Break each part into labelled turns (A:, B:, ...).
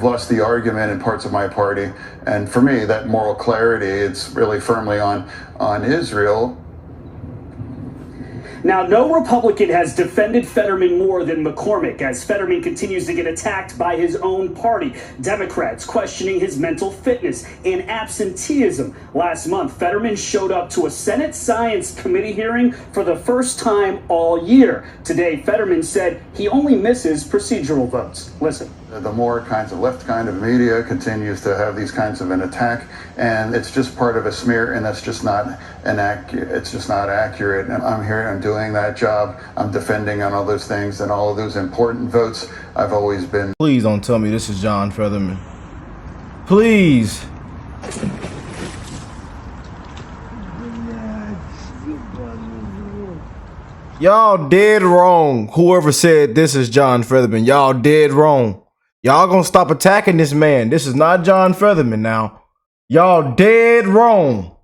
A: we've lost the argument in parts of my party. And for me, that moral clarity, it's really firmly on Israel.
B: Now, no Republican has defended Fetterman more than McCormick, as Fetterman continues to get attacked by his own party. Democrats questioning his mental fitness and absenteeism. Last month, Fetterman showed up to a Senate Science Committee hearing for the first time all year. Today, Fetterman said he only misses procedural votes. Listen.
A: The more kinds of left kind of media continues to have these kinds of an attack, and it's just part of a smear, and that's just not it's just not accurate. And I'm here, I'm doing that job, I'm defending on all those things and all of those important votes. I've always been.
C: Please don't tell me this is John Fetterman. Please. Y'all dead wrong. Whoever said this is John Fetterman, y'all dead wrong. Y'all gonna stop attacking this man. This is not John Fetterman now. Y'all dead wrong.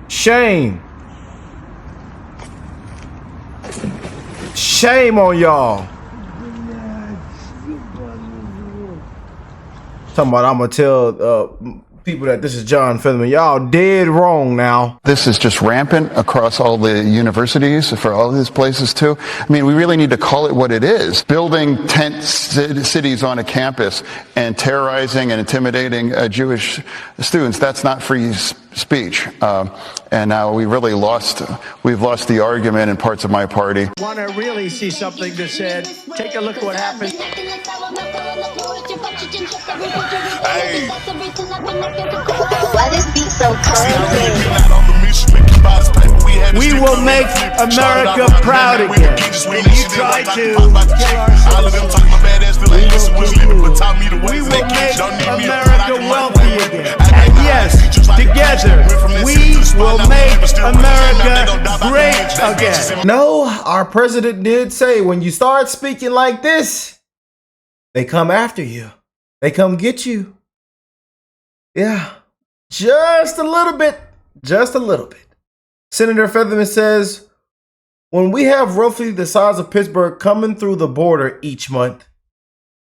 C: Shame. Shame on y'all. Talking about I'm gonna tell people that this is John Fetterman. Y'all dead wrong now.
A: This is just rampant across all the universities, for all these places too. I mean, we really need to call it what it is. Building tent cities on a campus and terrorizing and intimidating Jewish students, that's not free speech. And now we've lost the argument in parts of my party.
D: Want to really see something that said, take a look at what happened.
E: Hey. Why this beat so crazy?
D: We will make America proud again. And you try to we will make America wealthy again. And yes, together, we will make America great again.
C: No, our president did say when you start speaking like this, they come after you. They come get you. Yeah, just a little bit. Just a little bit. Senator Fetterman says, when we have roughly the size of Pittsburgh coming through the border each month,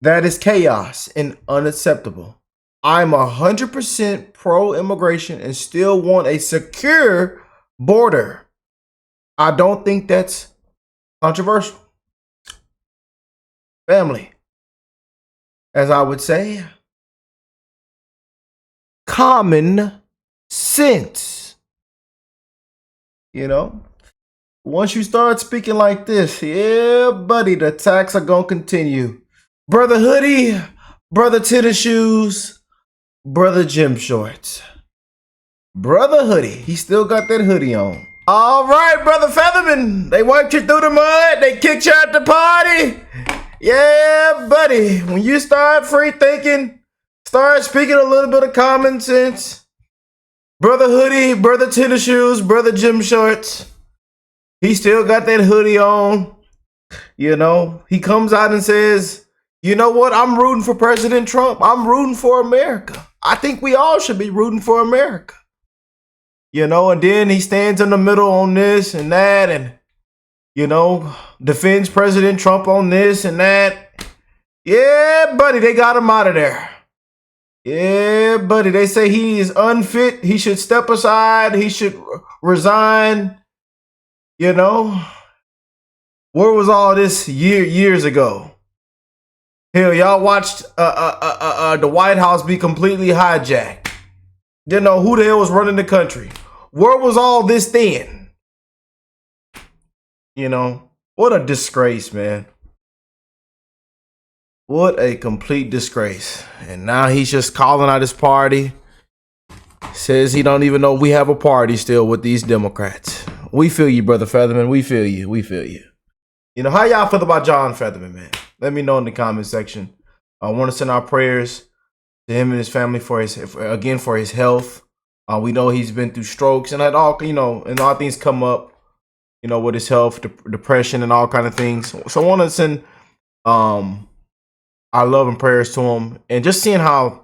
C: that is chaos and unacceptable. I'm 100% pro-immigration and still want a secure border. I don't think that's controversial. Family, as I would say, common sense. You know, once you start speaking like this, yeah, buddy, the attacks are gonna continue. Brother Hoodie, brother tennis shoes, brother gym shorts. Brother Hoodie, he still got that hoodie on. All right, brother Fetterman, they wiped you through the mud, they kicked you out the party. Yeah, buddy, when you start free thinking, start speaking a little bit of common sense. Brother Hoodie, brother tennis shoes, brother gym shorts. He still got that hoodie on. You know, he comes out and says, you know what? I'm rooting for President Trump. I'm rooting for America. I think we all should be rooting for America. You know, and then he stands in the middle on this and that and, you know, defends President Trump on this and that. Yeah, buddy, they got him out of there. Yeah, buddy, they say he is unfit. He should step aside. He should resign. You know, where was all this years ago? Hell, y'all watched the White House be completely hijacked. Didn't know who the hell was running the country. Where was all this then? You know, what a disgrace, man. What a complete disgrace. And now he's just calling out his party. Says he don't even know we have a party still with these Democrats. We feel you, brother Fetterman. We feel you. We feel you. You know, how y'all feel about John Fetterman, man? Let me know in the comment section. I want to send our prayers to him and his family for his health. We know he's been through strokes and all things come up, you know, with his health, depression and all kind of things. So I want to send our love and prayers to him, and just seeing how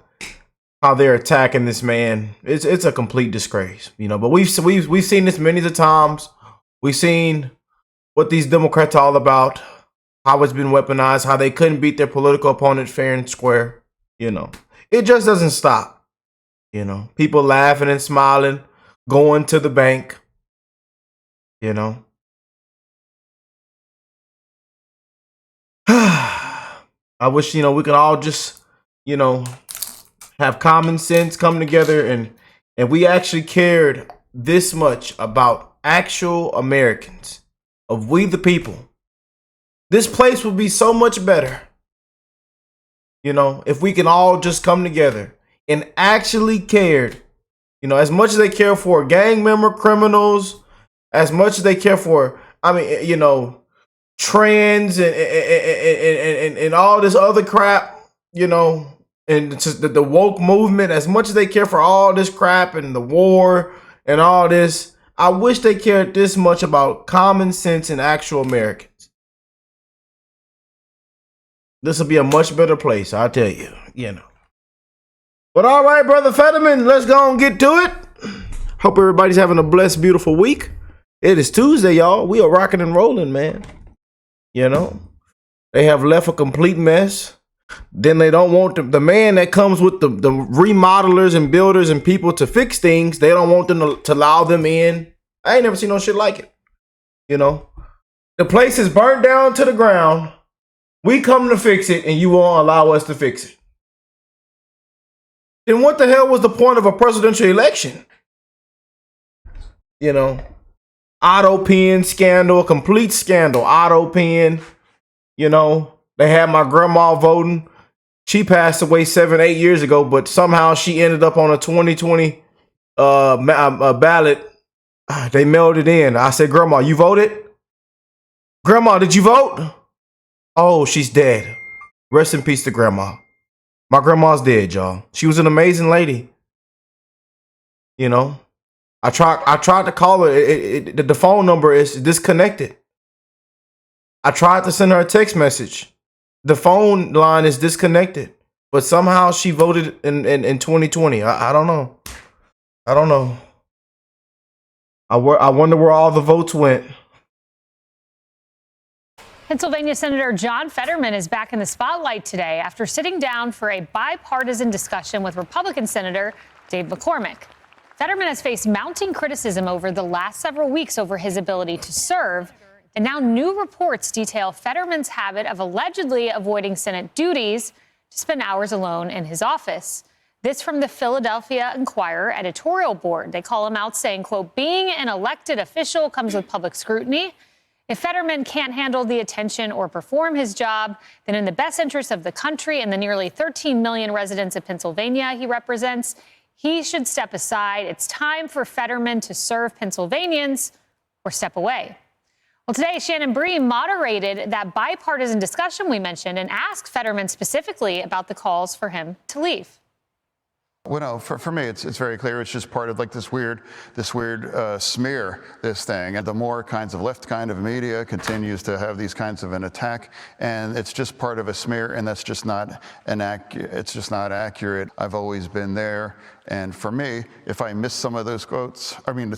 C: they're attacking this man, it's a complete disgrace, you know. But we've seen this many of times. We've seen what these Democrats are all about, how it's been weaponized, how they couldn't beat their political opponent fair and square. You know, it just doesn't stop. You know, people laughing and smiling, going to the bank. You know, I wish, we could all just, have common sense, come together, and we actually cared this much about actual Americans, of we the people. This place would be so much better, if we can all just come together and actually cared, as much as they care for gang member criminals, as much as they care for, trans and all this other crap, and just the woke movement, as much as they care for all this crap and the war and all this, I wish they cared this much about common sense and actual Americans. This will be a much better place, I'll tell you, But all right, Brother Fetterman, let's go and get to it. Hope everybody's having a blessed, beautiful week. It is Tuesday, y'all. We are rocking and rolling, man. They have left a complete mess. Then they don't want the man that comes with the remodelers and builders and people to fix things. They don't want them to allow them in. I ain't never seen no shit like it. The place is burnt down to the ground. We come to fix it, and you won't allow us to fix it. Then what the hell was the point of a presidential election? Auto pen scandal, complete scandal. Auto pen, they had my grandma voting. She passed away 7-8 years ago, but somehow she ended up on a 2020 ballot. They mailed it in. I said, Grandma, you voted? Grandma, did you vote? Oh, she's dead. Rest in peace to Grandma. My grandma's dead, y'all. She was an amazing lady. I tried to call her. The phone number is disconnected. I tried to send her a text message. The phone line is disconnected. But somehow she voted in 2020. I don't know. I don't know. I wonder where all the votes went.
F: Pennsylvania Senator John Fetterman is back in the spotlight today after sitting down for a bipartisan discussion with Republican Senator Dave McCormick. Fetterman has faced mounting criticism over the last several weeks over his ability to serve. And now new reports detail Fetterman's habit of allegedly avoiding Senate duties to spend hours alone in his office. This from the Philadelphia Inquirer editorial board. They call him out saying, quote, being an elected official comes with public scrutiny. If Fetterman can't handle the attention or perform his job, then in the best interest of the country and the nearly 13 million residents of Pennsylvania he represents, he should step aside. It's time for Fetterman to serve Pennsylvanians or step away. Well, today, Shannon Bream moderated that bipartisan discussion we mentioned and asked Fetterman specifically about the calls for him to leave.
A: Well, no, for me, it's very clear. It's just part of like this weird smear, this thing. And the more kinds of left kind of media continues to have these kinds of an attack, and it's just part of a smear, and that's just not it's just not accurate. I've always been there. And for me, if I miss some of those votes, I've made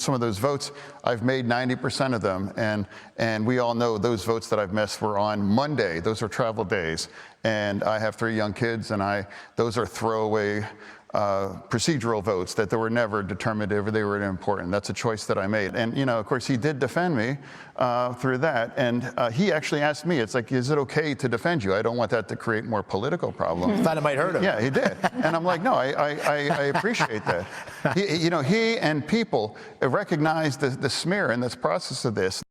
A: 90% of them. And we all know those votes that I've missed were on Monday. Those are travel days. And I have 3 young kids, and those are throwaway procedural votes that they were never determined if they were important. That's a choice that I made. And, of course, he did defend me through that. And he actually asked me, it's like, is it okay to defend you? I don't want that to create more political problems.
G: Thought it might hurt him.
A: Yeah, he did. And I'm like, no, I appreciate that. He and people recognize the smear in this process of this.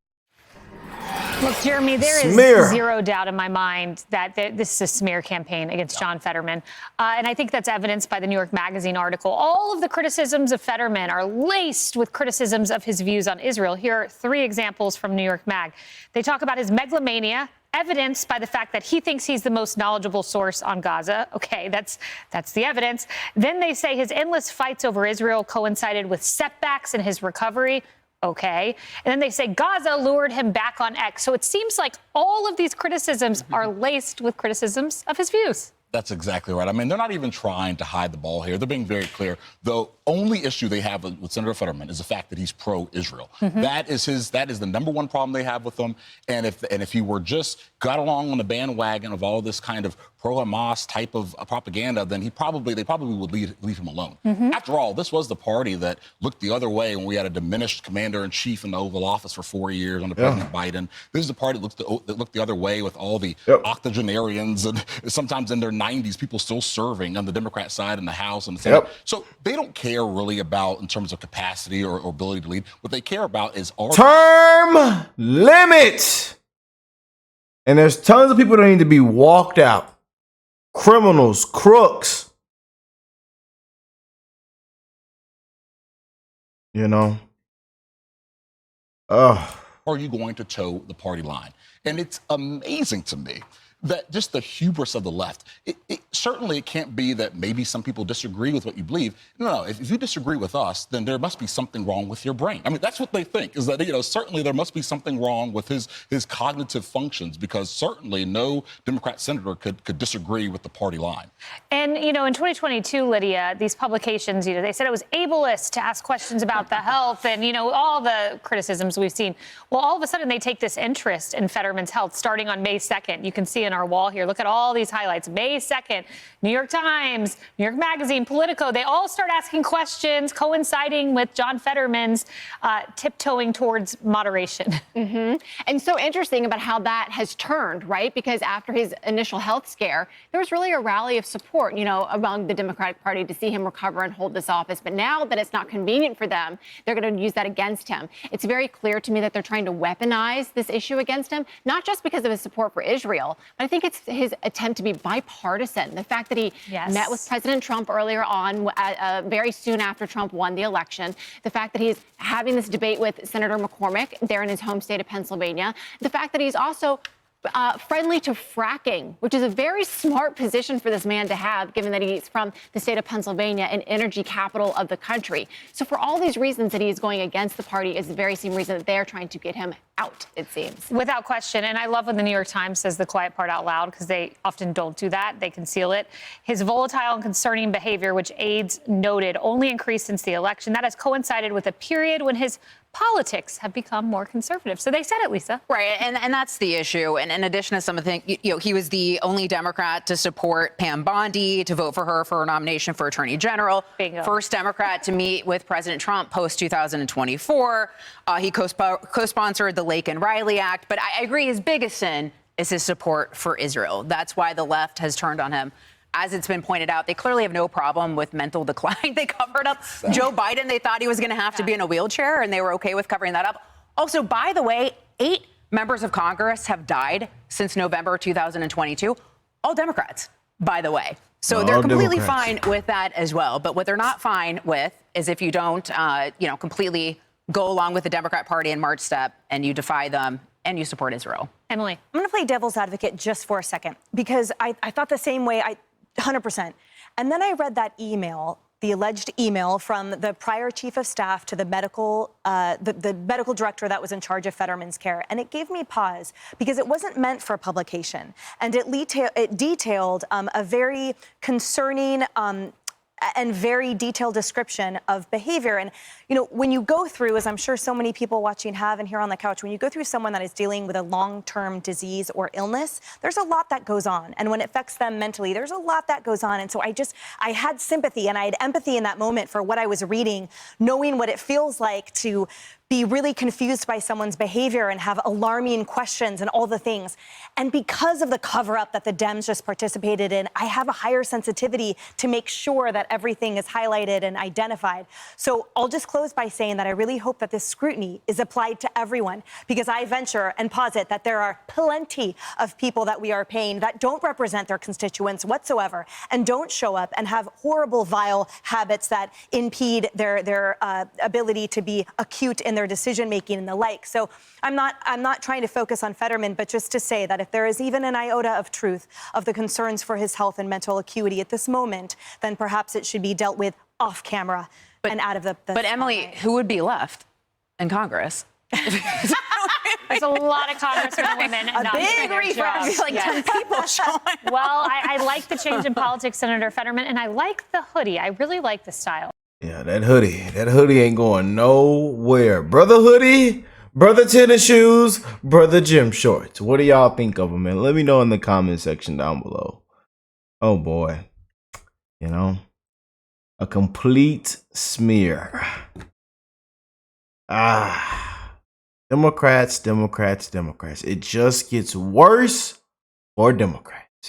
F: Look, Jeremy, there is zero doubt in my mind that this is a smear campaign against John Fetterman. And I think that's evidenced by the New York Magazine article. All of the criticisms of Fetterman are laced with criticisms of his views on Israel. Here are 3 examples from New York Mag. They talk about his megalomania, evidenced by the fact that he thinks he's the most knowledgeable source on Gaza. Okay, that's the evidence. Then they say his endless fights over Israel coincided with setbacks in his recovery. Okay. And then they say Gaza lured him back on X. So it seems like all of these criticisms are laced with criticisms of his views.
H: That's exactly right. I mean, they're not even trying to hide the ball here. They're being very clear, though
G: only issue they have with Senator Fetterman is the fact that he's pro-Israel. That is the number one problem they have with him. And if he were just got along on the bandwagon of all this kind of pro-Hamas type of propaganda, then they probably would leave him alone. After all, this was the party that looked the other way when we had a diminished commander-in-chief in the Oval Office for 4 years under President Biden. This is the party that looked the other way with all the octogenarians and sometimes in their 90s, people still serving on the Democrat side in the House and the Senate. So they don't care really about in terms of capacity or ability to lead. What they care about is our
C: term limits. And there's tons of people that need to be walked out. Criminals, crooks. You know.
G: are you going to toe the party line? And it's amazing to me that just the hubris of the left. Certainly it can't be that maybe some people disagree with what you believe. No, if you disagree with us, then there must be something wrong with your brain. I mean, that's what they think, is that, certainly there must be something wrong with his cognitive functions, because certainly no Democrat senator could disagree with the party line.
F: And, in 2022, Lydia, these publications, they said it was ableist to ask questions about the health and, all the criticisms we've seen. Well, all of a sudden they take this interest in Fetterman's health starting on May 2nd. You can see in our wall here, look at all these highlights. May 2nd, New York Times, New York Magazine, Politico, they all start asking questions coinciding with John Fetterman's tiptoeing towards moderation.
H: And so interesting about how that has turned, right? Because after his initial health scare, there was really a rally of support, among the Democratic Party to see him recover and hold this office. But now that it's not convenient for them, they're going to use that against him. It's very clear to me that they're trying to weaponize this issue against him, not just because of his support for Israel, but I think it's his attempt to be bipartisan. The fact that he met with President Trump earlier on, very soon after Trump won the election. The fact that he's having this debate with Senator McCormick there in his home state of Pennsylvania. The fact that he's also friendly to fracking, which is a very smart position for this man to have, given that he's from the state of Pennsylvania, an energy capital of the country. So for all these reasons that he's going against the party is the very same reason that they're trying to get him out, it seems.
F: Without question. And I love when the New York Times says the quiet part out loud, because they often don't do that. They conceal it. His volatile and concerning behavior, which aides noted, only increased since the election. That has coincided with a period when his politics have become more conservative. So they said it, Lisa.
I: Right. And that's the issue. And in addition to something, he was the only Democrat to support Pam Bondi, to vote for her for a nomination for Attorney General.
F: Bingo.
I: First Democrat to meet with President Trump post 2024. He co-sponsored the Lake and Riley Act. But I agree, his biggest sin is his support for Israel. That's why the left has turned on him. As it's been pointed out, they clearly have no problem with mental decline. They covered up Joe Biden. They thought he was going to have to be in a wheelchair, and they were okay with covering that up. Also, by the way, 8 members of Congress have died since November 2022. All Democrats, by the way. So they're completely fine with that as well. But what they're not fine with is if you don't, completely go along with the Democrat Party and march step, and you defy them, and you support Israel.
F: Emily.
J: I'm going to play devil's advocate just for a second, because I thought the same way, 100%. And then I read that email, the alleged email from the prior chief of staff to the medical director that was in charge of Fetterman's care. And it gave me pause, because it wasn't meant for publication. And it detailed a very concerning and very detailed description of behavior. And, when you go through, as I'm sure so many people watching have and here on the couch, when you go through someone that is dealing with a long-term disease or illness, there's a lot that goes on. And when it affects them mentally, there's a lot that goes on. And so I had sympathy and I had empathy in that moment for what I was reading, knowing what it feels like to be really confused by someone's behavior and have alarming questions and all the things. And because of the cover-up that the Dems just participated in, I have a higher sensitivity to make sure that everything is highlighted and identified. So I'll just close by saying that I really hope that this scrutiny is applied to everyone, because I venture and posit that there are plenty of people that we are paying that don't represent their constituents whatsoever and don't show up and have horrible, vile habits that impede their ability to be acute in their decision-making and the like. So I'm not trying to focus on Fetterman, but just to say that if there is even an iota of truth of the concerns for his health and mental acuity at this moment, then perhaps it should be dealt with off camera and out of the
I: But Emily, who would be left in Congress?
F: There's a lot of congressmen and women.
J: A big refresh, like 10 people showing.
F: Well, I like the change in politics, Senator Fetterman, and I like the hoodie. I really like the style.
C: Yeah, that hoodie ain't going nowhere. Brother hoodie, brother tennis shoes, brother gym shorts. What do y'all think of them, man? Let me know in the comment section down below. Oh boy, you know, a complete smear. Democrats. It just gets worse for Democrats.